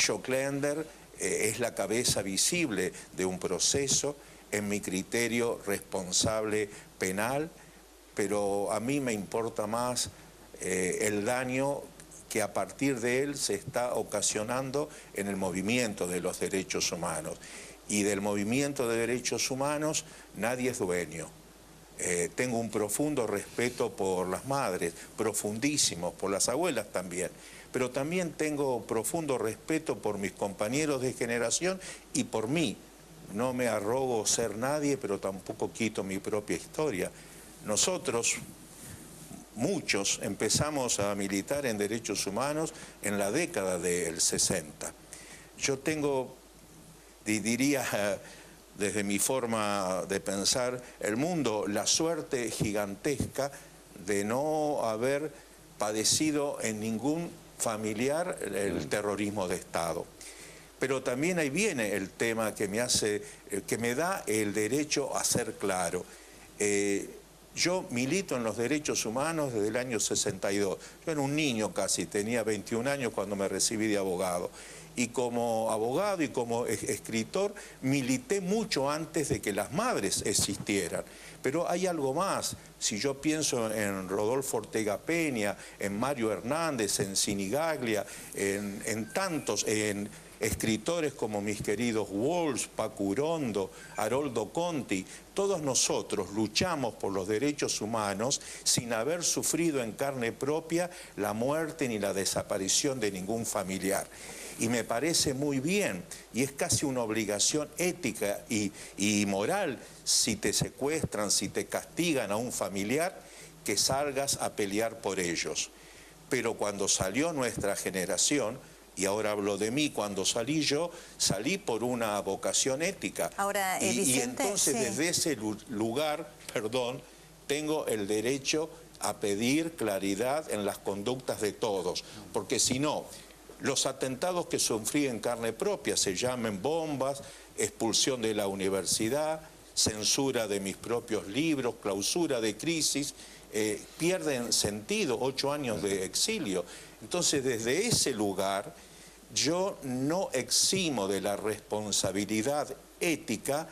Joclender es la cabeza visible de un proceso, en mi criterio responsable penal, pero a mí me importa más el daño que a partir de él se está ocasionando en el movimiento de los derechos humanos. Y del movimiento de derechos humanos nadie es dueño. Tengo un profundo respeto por las madres, profundísimo, por las abuelas también, pero también tengo profundo respeto por mis compañeros de generación y por mí. No me arrogo ser nadie, pero tampoco quito mi propia historia. Nosotros, muchos, empezamos a militar en derechos humanos en la década del 60. Yo tengo, diría, desde mi forma de pensar el mundo, la suerte gigantesca de no haber padecido en ningún familiar el terrorismo de Estado. Pero también ahí viene el tema que me da el derecho a ser claro. Yo milito en los derechos humanos desde el año 62. Yo era un niño casi, tenía 21 años cuando me recibí de abogado. Y como abogado y como escritor milité mucho antes de que las madres existieran. Pero hay algo más. Si yo pienso en Rodolfo Ortega Peña, en Mario Hernández, en Sinigaglia, en tantos, en escritores como mis queridos Walsh, Paco Urondo, Haroldo Conti, todos nosotros luchamos por los derechos humanos sin haber sufrido en carne propia la muerte ni la desaparición de ningún familiar. Y me parece muy bien, y es casi una obligación ética y moral, si te secuestran, si te castigan a un familiar, que salgas a pelear por ellos. Pero cuando salió nuestra generación, y ahora hablo de mí, cuando salí yo, salí por una vocación ética. Ahora, y entonces sí, desde ese lugar, tengo el derecho a pedir claridad en las conductas de todos, porque si no, los atentados que sufrí en carne propia, se llamen bombas, expulsión de la universidad, censura de mis propios libros, clausura de Crisis, pierden sentido, 8 años de exilio. Entonces, desde ese lugar, yo no eximo de la responsabilidad ética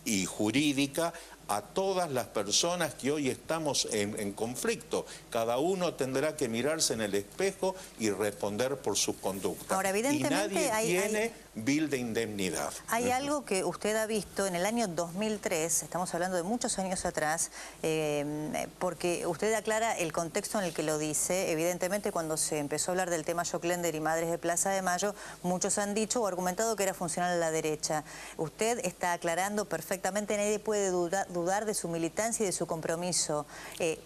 y jurídica a todas las personas que hoy estamos en conflicto. Cada uno tendrá que mirarse en el espejo y responder por su conducta. Ahora, evidentemente, y nadie tiene bill de indemnidad. Hay algo que usted ha visto en el año 2003, estamos hablando de muchos años atrás, porque usted aclara el contexto en el que lo dice. Evidentemente, cuando se empezó a hablar del tema Joclender y Madres de Plaza de Mayo, muchos han dicho o argumentado que era funcional a la derecha. Usted está aclarando perfectamente, nadie puede dudar de su militancia y de su compromiso.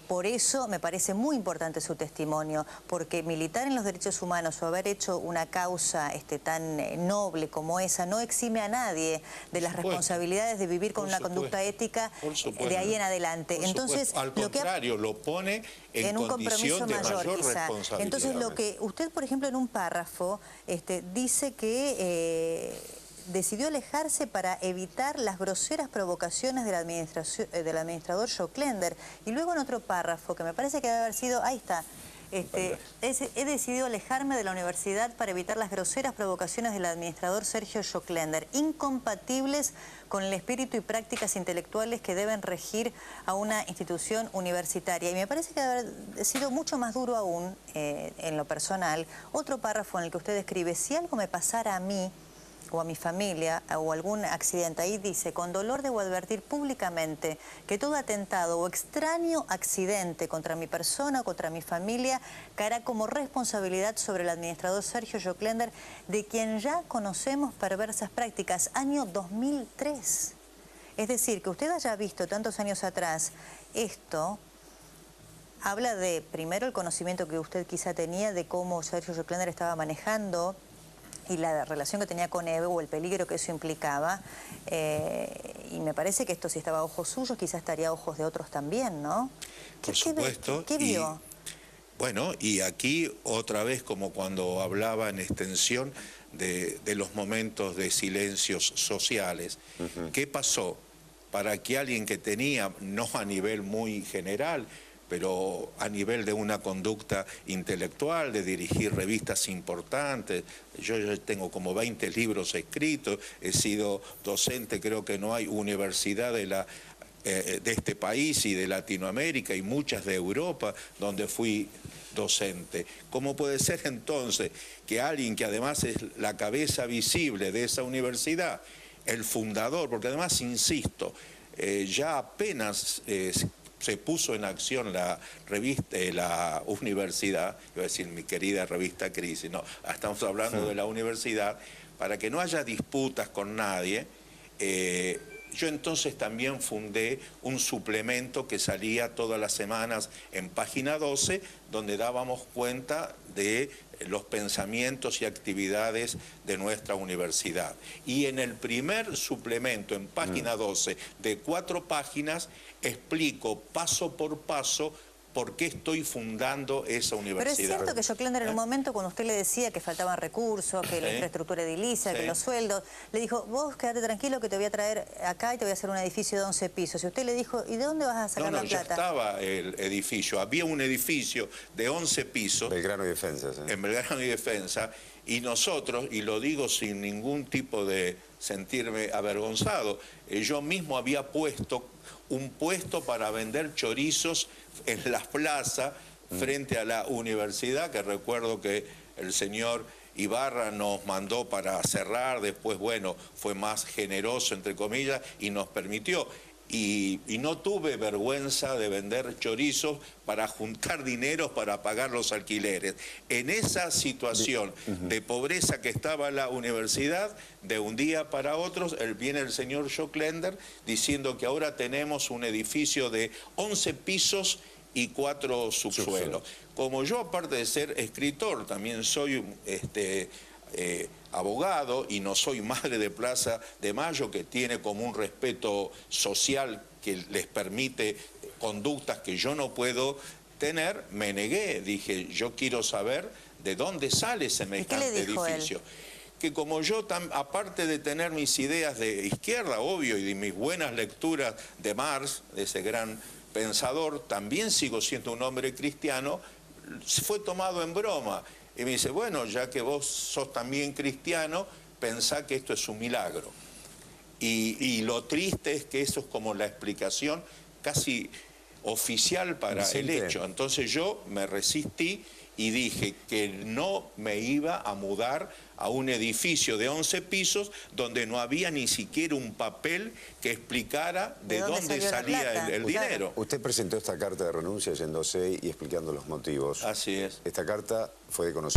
Por eso me parece muy importante su testimonio, porque militar en los derechos humanos o haber hecho una causa tan noble como esa no exime a nadie de las responsabilidades de vivir con una conducta ética de ahí en adelante. Entonces, al contrario, lo pone en un compromiso mayor, quizá. Responsabilidad. Entonces, lo que usted, por ejemplo, en un párrafo dice que decidió alejarse para evitar las groseras provocaciones del administrador Joclender. Y luego en otro párrafo, que me parece que debe haber sido, ahí está, he decidido alejarme de la universidad para evitar las groseras provocaciones del administrador Sergio Joclender, incompatibles con el espíritu y prácticas intelectuales que deben regir a una institución universitaria. Y me parece que debe haber sido mucho más duro aún, en lo personal, otro párrafo en el que usted escribe: si algo me pasara a mí o a mi familia o algún accidente, ahí dice: con dolor debo advertir públicamente que todo atentado o extraño accidente contra mi persona o contra mi familia caerá como responsabilidad sobre el administrador Sergio Joclender, de quien ya conocemos perversas prácticas. Año 2003. Es decir, que usted haya visto tantos años atrás esto, habla de, primero, el conocimiento que usted quizá tenía de cómo Sergio Joclender estaba manejando y la relación que tenía con Evo o el peligro que eso implicaba. Y me parece que esto, si estaba a ojos suyos, quizás estaría a ojos de otros también, ¿no? Por supuesto. ¿Qué vio? Bueno, y aquí otra vez, como cuando hablaba en extensión de los momentos de silencios sociales. ¿Qué pasó? Para que alguien que tenía, no a nivel muy general, pero a nivel de una conducta intelectual, de dirigir revistas importantes. Yo ya tengo como 20 libros escritos, he sido docente, creo que no hay universidad de este país y de Latinoamérica y muchas de Europa donde fui docente. ¿Cómo puede ser entonces que alguien que además es la cabeza visible de esa universidad, el fundador, porque además, insisto, ya apenas se puso en acción la revista, la universidad, iba a decir mi querida revista Crisis, no, estamos hablando de la universidad, para que no haya disputas con nadie. Yo entonces también fundé un suplemento que salía todas las semanas en Página 12, donde dábamos cuenta de los pensamientos y actividades de nuestra universidad. Y en el primer suplemento, en Página 12, de 4 páginas, explico paso por paso por qué estoy fundando esa universidad. Pero es cierto que Joclender en un momento, cuando usted le decía que faltaban recursos, que la infraestructura edilicia, que los sueldos, le dijo, vos quédate tranquilo que te voy a traer acá y te voy a hacer un edificio de 11 pisos. Y usted le dijo, ¿y de dónde vas a sacar la plata? Ya estaba el edificio. Había un edificio de 11 pisos. Belgrano y Defensa. ¿Sí? En Belgrano y Defensa. Y nosotros, y lo digo sin ningún tipo de sentirme avergonzado, yo mismo había puesto un puesto para vender chorizos en la plaza frente a la universidad, que recuerdo que el señor Ibarra nos mandó para cerrar, después, bueno, fue más generoso, entre comillas, y nos permitió. Y no tuve vergüenza de vender chorizos para juntar dinero para pagar los alquileres. En esa situación de pobreza que estaba la universidad, de un día para otro, viene el señor Joclender diciendo que ahora tenemos un edificio de 11 pisos y 4 subsuelos. Como yo, aparte de ser escritor, también soy abogado y no soy madre de Plaza de Mayo, que tiene como un respeto social que les permite conductas que yo no puedo tener, me negué. Dije, yo quiero saber de dónde sale semejante edificio. Que como yo, aparte de tener mis ideas de izquierda, obvio, y de mis buenas lecturas de Marx, de ese gran pensador, también sigo siendo un hombre cristiano, fue tomado en broma. Y me dice, bueno, ya que vos sos también cristiano, pensá que esto es un milagro. Y lo triste es que eso es como la explicación casi oficial para el hecho. Entonces yo me resistí y dije que no me iba a mudar a un edificio de 11 pisos donde no había ni siquiera un papel que explicara de dónde salía el dinero. Usted presentó esta carta de renuncia yéndose y explicando los motivos. Así es. Esta carta fue de conocimiento.